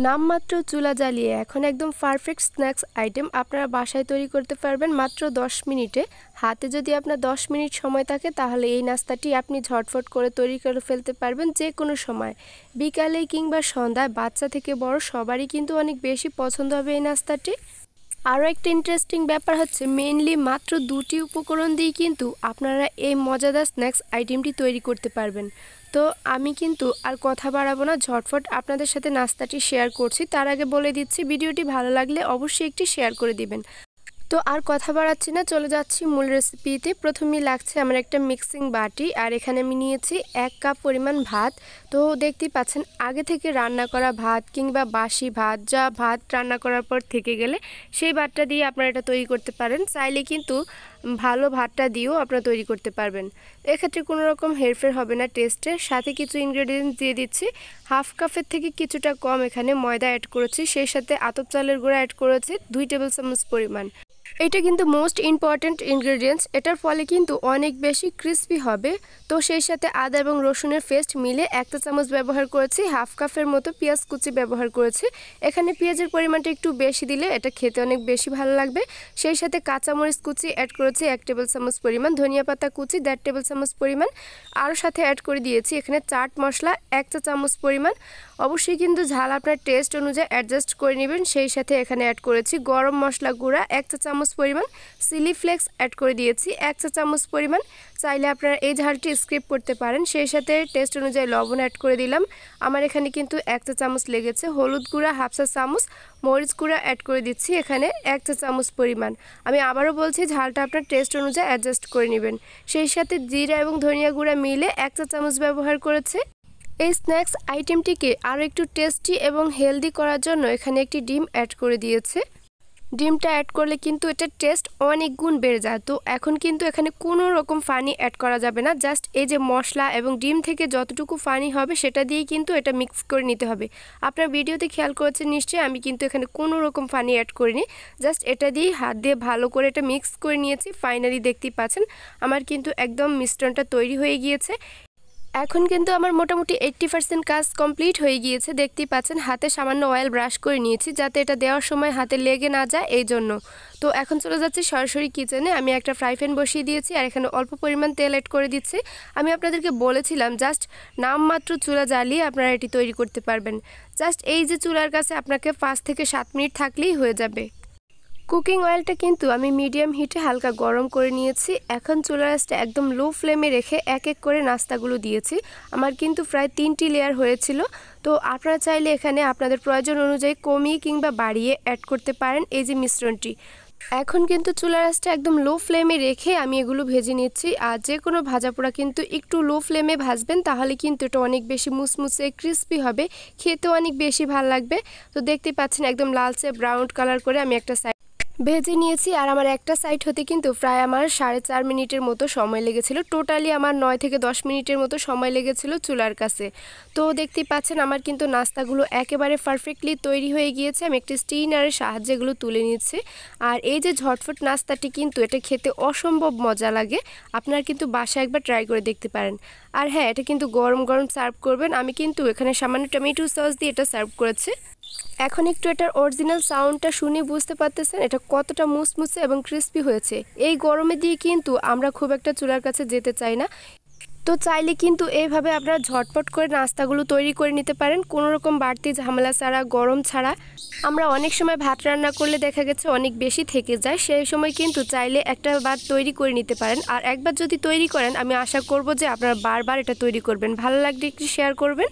নামমাত্র চুলা জ্বালিয়ে এখন একদম পারফেক্ট স্ন্যাক্স আইটেম আপনারা বাসায় তৈরি করতে পারবেন মাত্র 10 মিনিটে। হাতে যদি আপনার 10 মিনিট সময় থাকে তাহলে এই নাস্তাটি আপনি ঝটফট করে তৈরি করে ফেলতে পারবেন যে কোনো সময়। বিকালে কিংবা সন্ধ্যায় বাচ্চা থেকে বড় সবারই কিন্তু অনেক বেশি পছন্দ হবে এই নাস্তাটি। আরও একটা ইন্টারেস্টিং ব্যাপার হচ্ছে মেইনলি মাত্র 2টি উপকরণ দিয়ে কিন্তু আপনারা এই মজাদার স্ন্যাক্স আইটেমটি তৈরি করতে পারবেন। তো আমি কিন্তু আর কথা বাড়াবো না, ঝটফট আপনাদের সাথে নাস্তাটি শেয়ার করছি। তার আগে বলে দিচ্ছি ভিডিওটি ভালো লাগলে অবশ্যই একটি শেয়ার করে দিবেন। তো আর কথা বাড়াচ্ছি না, চলে যাচ্ছি মূল রেসিপিতে। প্রথমেই লাগছে আমার একটা মিক্সিং বাটি, আর এখানে আমি নিয়েছি 1 কাপ পরিমাণ ভাত। তো দেখতেই পাচ্ছেন আগে থেকে রান্না করা ভাত কিংবা বাসি ভাত, যা ভাত রান্না করার পর থেকে গেলে সেই ভাতটা দিয়ে আপনারা এটা তৈরি করতে পারেন। চাইলে কিন্তু ভালো ভাতটা দিয়েও আপনারা তৈরি করতে পারবেন। এক্ষেত্রে কোনো রকম হেরফের হবে না টেস্টের। সাথে কিছু ইনগ্রেডিয়েন্টস দিয়ে দিচ্ছি। হাফ কাপের থেকে কিছুটা কম এখানে ময়দা অ্যাড করেছি, সেই সাথে আতপ চালের গুঁড়া অ্যাড করেছি 2 টেবিল চামচ পরিমাণ। এটা কিন্তু মোস্ট ইম্পর্ট্যান্ট ইনগ্রেডিয়েন্টস, এটার ফলে কিন্তু অনেক বেশি ক্রিস্পি হবে। তো সেই সাথে আদা এবং রসুনের পেস্ট মিলে 1 চামচ ব্যবহার করেছি। হাফ কাপের মতো পেঁয়াজ কুচি ব্যবহার করেছি। এখানে পেঁয়াজের পরিমাণটা একটু বেশি দিলে এটা খেতে অনেক বেশি ভালো লাগবে। সেই সাথে কাঁচামরিচ কুচি অ্যাড করেছি 1 টেবিল চামচ পরিমাণ, ধনিয়া পাতা কুচি 1.5 টেবিল চামচ পরিমাণ, আর সাথে অ্যাড করে দিয়েছি এখানে চাট মশলা 1 চা চামচ পরিমাণ। অবশ্যই কিন্তু ঝাল আপনার টেস্ট অনুযায়ী অ্যাডজাস্ট করে নেবেন। সেই সাথে এখানে অ্যাড করেছি গরম মশলা গুঁড়া 1 চা চামচ পরিমাণ, চিলি ফ্লেক্স অ্যাড করে দিয়েছি 1 চা চামচ পরিমাণ। চাইলে আপনারা এই ঝালটি স্কিপ করতে পারেন। সেই সাথে টেস্ট অনুযায়ী লবণ অ্যাড করে দিলাম। আমার এখানে কিন্তু 1 চা চামচ লেগেছে। হলুদ গুঁড়া হাফ চা চামচ, মরিচ গুঁড়া অ্যাড করে দিচ্ছি এখানে 1 চা চামচ পরিমাণ। আমি আবারও বলছি ঝালটা আপনার টেস্ট অনুযায়ী অ্যাডজাস্ট করে নেবেন। সেই সাথে জিরা এবং ধনিয়া গুঁড়া মিলে 1 চা চামচ ব্যবহার করেছে। এই স্ন্যাক্স আইটেমটিকে আরও একটু টেস্টি এবং হেলদি করার জন্য এখানে একটি ডিম অ্যাড করে দিয়েছে। ডিমটা অ্যাড করলে কিন্তু এটার টেস্ট অনেক গুণ বেড়ে যায়। তো এখন কিন্তু এখানে কোনো রকম পানি অ্যাড করা যাবে না, জাস্ট এই যে মশলা এবং ডিম থেকে যতটুকু পানি হবে সেটা দিয়েই কিন্তু এটা মিক্স করে নিতে হবে। আপনার ভিডিওতে খেয়াল করেছেন নিশ্চয়ই, আমি কিন্তু এখানে কোনো রকম পানি অ্যাড করিনি, জাস্ট এটা দিয়ে হাত দিয়ে ভালো করে এটা মিক্স করে নিয়েছি। ফাইনালি দেখতেই পাচ্ছেন আমার কিন্তু একদম মিশ্রণটা তৈরি হয়ে গিয়েছে। এখন কিন্তু আমার মোটামুটি 80% কাজ কমপ্লিট হয়ে গিয়েছে। দেখতেই পাচ্ছেন হাতে সামান্য অয়েল ব্রাশ করে নিয়েছি যাতে এটা দেওয়ার সময় হাতে লেগে না যায় এই জন্য। তো এখন চলে যাচ্ছি সরাসরি কিচেনে। আমি একটা ফ্রাই প্যান বসিয়ে দিয়েছি আর এখানে অল্প পরিমাণ তেল অ্যাড করে দিচ্ছি। আমি আপনাদেরকে বলেছিলাম জাস্ট নামমাত্র চুলা জ্বালিয়ে আপনারা এটি তৈরি করতে পারবেন। জাস্ট এই যে চুলার কাছে আপনাকে 5 থেকে 7 মিনিট থাকলেই হয়ে যাবে। কুকিং অয়েলটা কিন্তু আমি মিডিয়াম হিটে হালকা গরম করে নিয়েছি। এখন চুলার আঁচটা একদম লো ফ্লেমে রেখে এক এক করে নাস্তাগুলো দিয়েছি। আমার কিন্তু প্রায় 3টি লেয়ার হয়েছিল। তো আপনারা চাইলে এখানে আপনাদের প্রয়োজন অনুযায়ী কমিয়ে কিংবা বাড়িয়ে অ্যাড করতে পারেন এই যে মিশ্রণটি। এখন কিন্তু চুলার আঁচটা একদম লো ফ্লেমে রেখে আমি এগুলো ভেজে নিচ্ছি। আর যে কোনো ভাজা পোড়া কিন্তু একটু লো ফ্লেমে ভাজবেন, তাহলে কিন্তু এটা অনেক বেশি মুসমুসে ক্রিস্পি হবে, খেতে অনেক বেশি ভালো লাগবে। তো দেখতে পাচ্ছেন একদম লালচে ব্রাউন কালার করে আমি একটা ভেজে নিয়েছি। আর আমার একটা সাইড হতে কিন্তু প্রায় আমার 4.5 মিনিটের মতো সময় লেগেছিল। টোটালি আমার 9 থেকে 10 মিনিটের মতো সময় লেগেছিল চুলার কাছে। তো দেখতেই পাচ্ছেন আমার কিন্তু নাস্তাগুলো একেবারে পারফেক্টলি তৈরি হয়ে গিয়েছে। আমি একটি স্টিনারের সাহায্যে এগুলো তুলে নিচ্ছি। আর এই যে ঝটফট নাস্তাটি কিন্তু এটা খেতে অসম্ভব মজা লাগে। আপনারা কিন্তু বাসায় একবার ট্রাই করে দেখতে পারেন। আর হ্যাঁ, এটা কিন্তু গরম গরম সার্ভ করবেন। আমি কিন্তু এখানে সামান্য টমেটো সস দিয়ে এটা সার্ভ করেছি। এখন একটু এটার অরিজিনাল সাউন্ডটা শুনে বুঝতে পারতেছেন এটা কতটা মুসমুসে এবং ক্রিস্পি হয়েছে। এই গরমে দিয়ে কিন্তু আমরা খুব একটা চুলার কাছে যেতে চাই না। তো চাইলে কিন্তু এইভাবে আপনারা ঝটপট করে নাস্তাগুলো তৈরি করে নিতে পারেন, কোনো রকম বাড়তি ঝামেলা ছাড়া, গরম ছাড়া। আমরা অনেক সময় ভাত রান্না করলে দেখা গেছে অনেক বেশি থেকে যায়, সেই সময় কিন্তু চাইলে একটা ভাত তৈরি করে নিতে পারেন। আর একবার যদি তৈরি করেন আমি আশা করব যে আপনারা বারবার এটা তৈরি করবেন। ভালো লাগলে একটু শেয়ার করবেন।